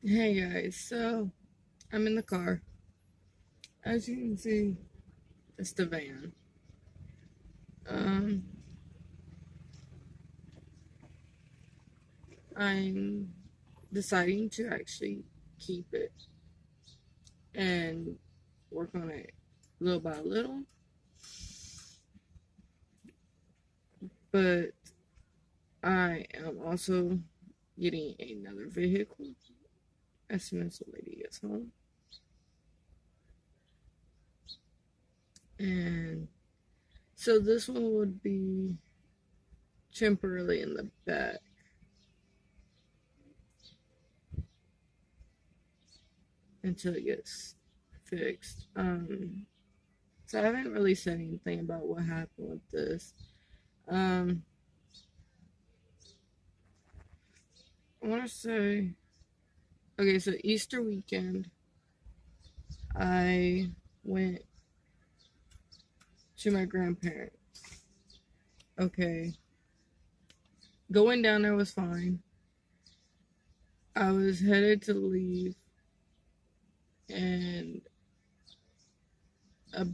Hey guys, so I'm in the car. As you can see, it's the van. Um, I'm deciding to actually keep it and work on it little by little, but I am also getting another vehicle as soon as the lady gets home. And so this one would be temporarily in the back until it gets fixed. So I haven't really said anything about what happened with this. Um, I want to say, okay, so Easter weekend, I went to my grandparents. Okay, going down there was fine. I was headed to leave, and a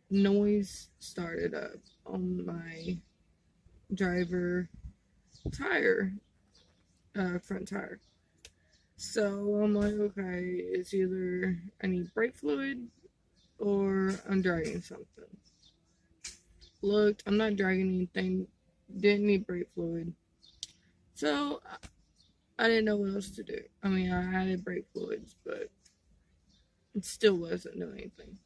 noise started up on my driver tire, front tire. So I'm like, okay, it's either I need brake fluid or I'm dragging something. Looked, I'm not dragging anything, didn't need brake fluid. So I didn't know what else to do. I mean, I added brake fluids, but it still wasn't doing anything.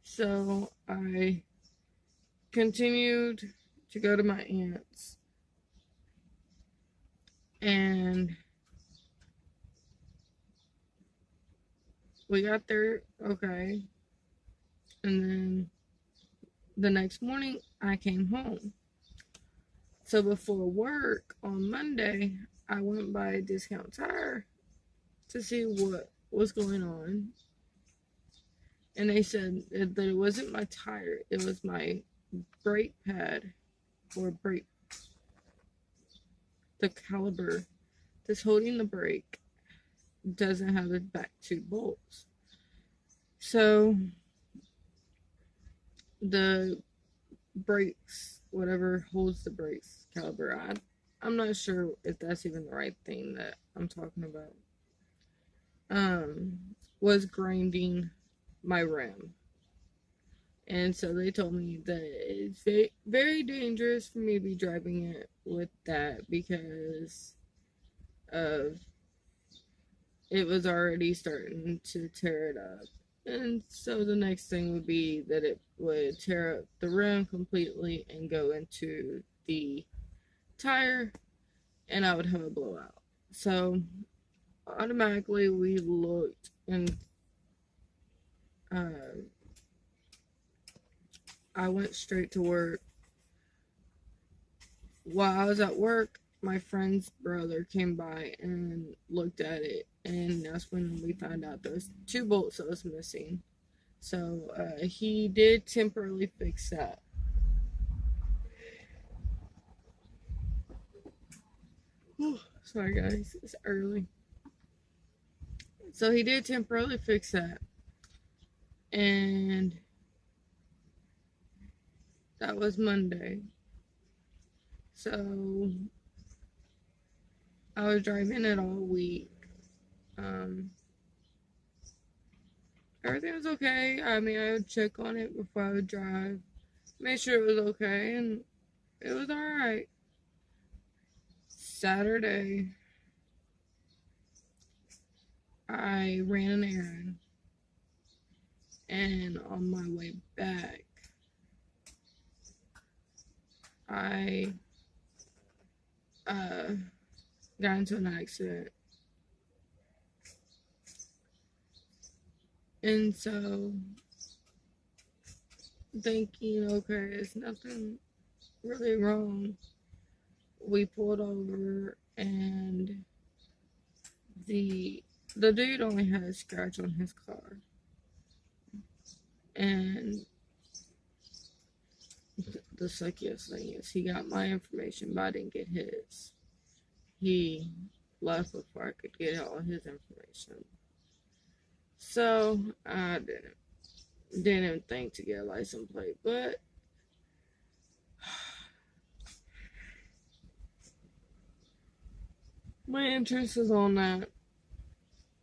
So I continued to go to my aunt's, and we got there okay. And then the next morning, I came home. So before work on Monday, I went by a Discount Tire to see what was going on. And they said that it wasn't my tire, it was my brake pad or brake, the caliber that's holding the brake doesn't have the back two bolts. So the brakes, whatever holds the brakes caliber, I'm not sure if that's even the right thing that I'm talking about, um, was grinding my rim. And so they told me that it's very, very dangerous for me to be driving it with that because of it was already starting to tear it up. And so the next thing would be that it would tear up the rim completely and go into the tire, and I would have a blowout. So automatically we looked, and uh, I went straight to work. While I was at work, my friend's brother came by and looked at it, and that's when we found out there was two bolts that was missing. So he did temporarily fix that. Sorry guys, it's early. So he did temporarily fix that, and that was Monday. So I was driving it all week. Um, Everything was okay. I mean, I would check on it before I would drive, make sure it was okay, and it was all right. Saturday, I ran an errand, and on my way back, I uh, got into an accident. And so, thinking, okay, it's nothing really wrong, we pulled over, and the the dude only had a scratch on his car, and the suckiest thing is he got my information, but I didn't get his. He left before I could get all his information. So I didn't think to get a license plate, but my interest is on that.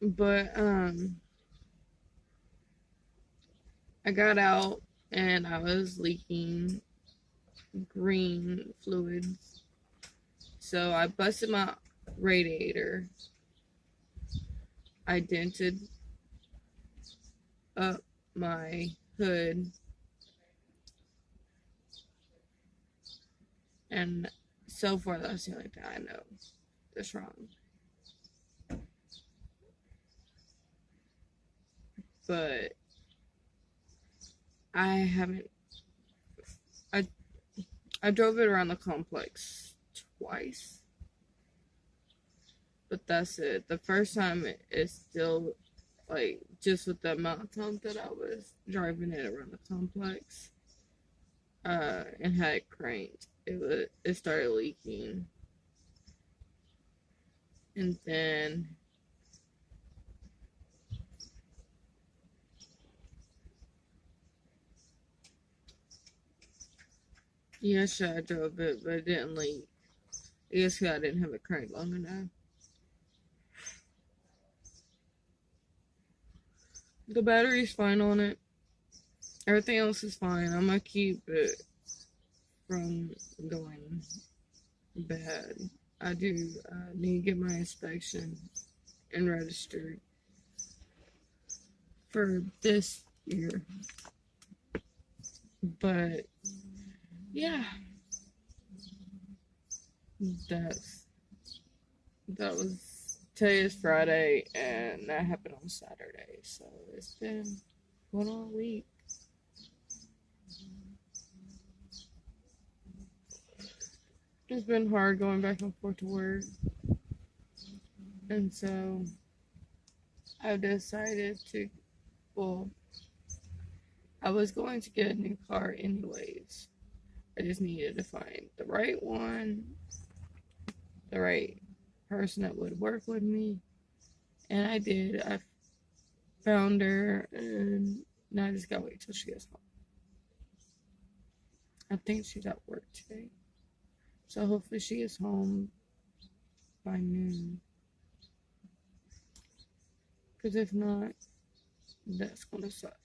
But I got out and I was leaking green fluids. So I busted my radiator. I dented up my hood. And so far, that's the only thing I know that's wrong. But I haven't. I drove it around the complex twice. But that's it. The first time it's still like just with the amount of time that I was driving it around the complex, and had it cranked, it started leaking, and then yesterday I drove it, but it didn't leak. I guess 'cause I didn't have it cranked long enough. The battery's fine on it. Everything else is fine. I'm gonna keep it from going bad. I do need to get my inspection and registered for this year. But yeah, that was today is Friday and that happened on Saturday. So it's been going on a week. It's been hard going back and forth to work. And so I decided to, well, I was going to get a new car anyways. I just needed to find the right one, the right person that would work with me. And I did. I found her, and now I just gotta wait till she gets home. I think she's at work today. So hopefully she is home by noon. Because if not, that's gonna suck.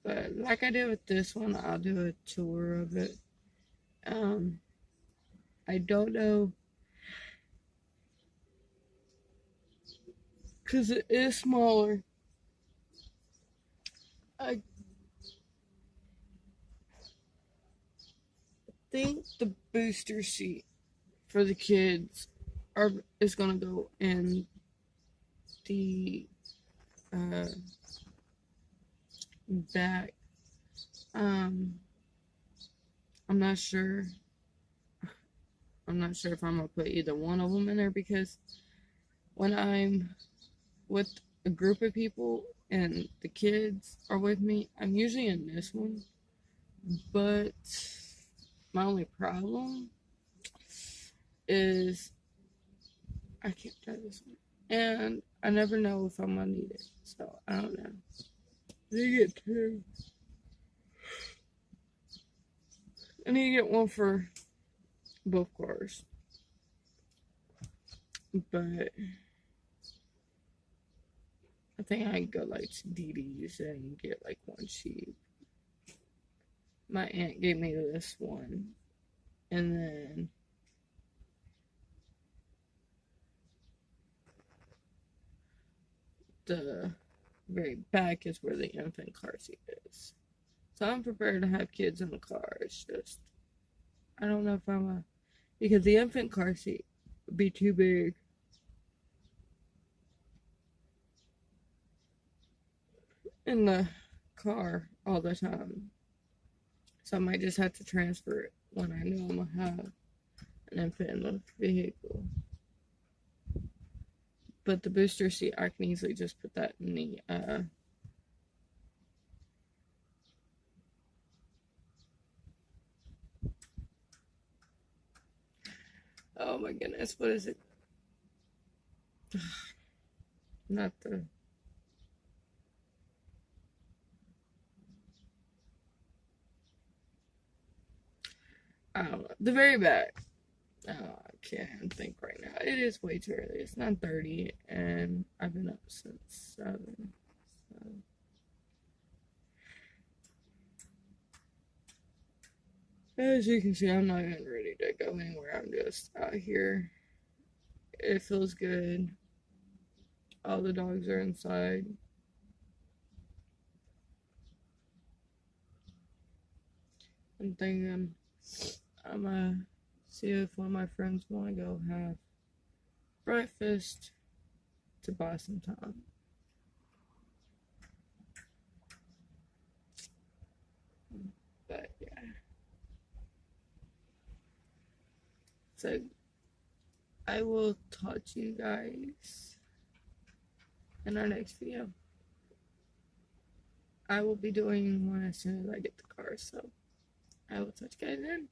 But like I did with this one, I'll do a tour of it. I don't know, because it is smaller. I think the booster seat for the kids is gonna go in the back. I'm not sure. I'm not sure if I'm gonna put either one of them in there, because when I'm with a group of people and the kids are with me, I'm usually in this one. But my only problem is I can't try this one, and I never know if I'm gonna need it. So I don't know. They get two. I need to get one for both cars. But I think I can go like to DD's and get like one cheap. My aunt gave me this one. And then the very back is where the infant car seat is. So I'm prepared to have kids in the car. It's just, I don't know if because the infant car seat would be too big. In the car all the time. So I might just have to transfer it when I know I'm gonna have an infant in the vehicle. But the booster seat, I can easily just put that in Oh my goodness, what is it? Not the. I don't know. The very back. Oh, I can't think right now. It is way too early. It's 9:30, and I've been up since 7. So. As you can see, I'm not even ready to go anywhere. I'm just out here. It feels good. All the dogs are inside. I'm thinking I'm gonna see if one of my friends want to go have breakfast to buy some time. But yeah. So I will talk to you guys in our next video. I will be doing one as soon as I get the car, so I will talk to you guys then.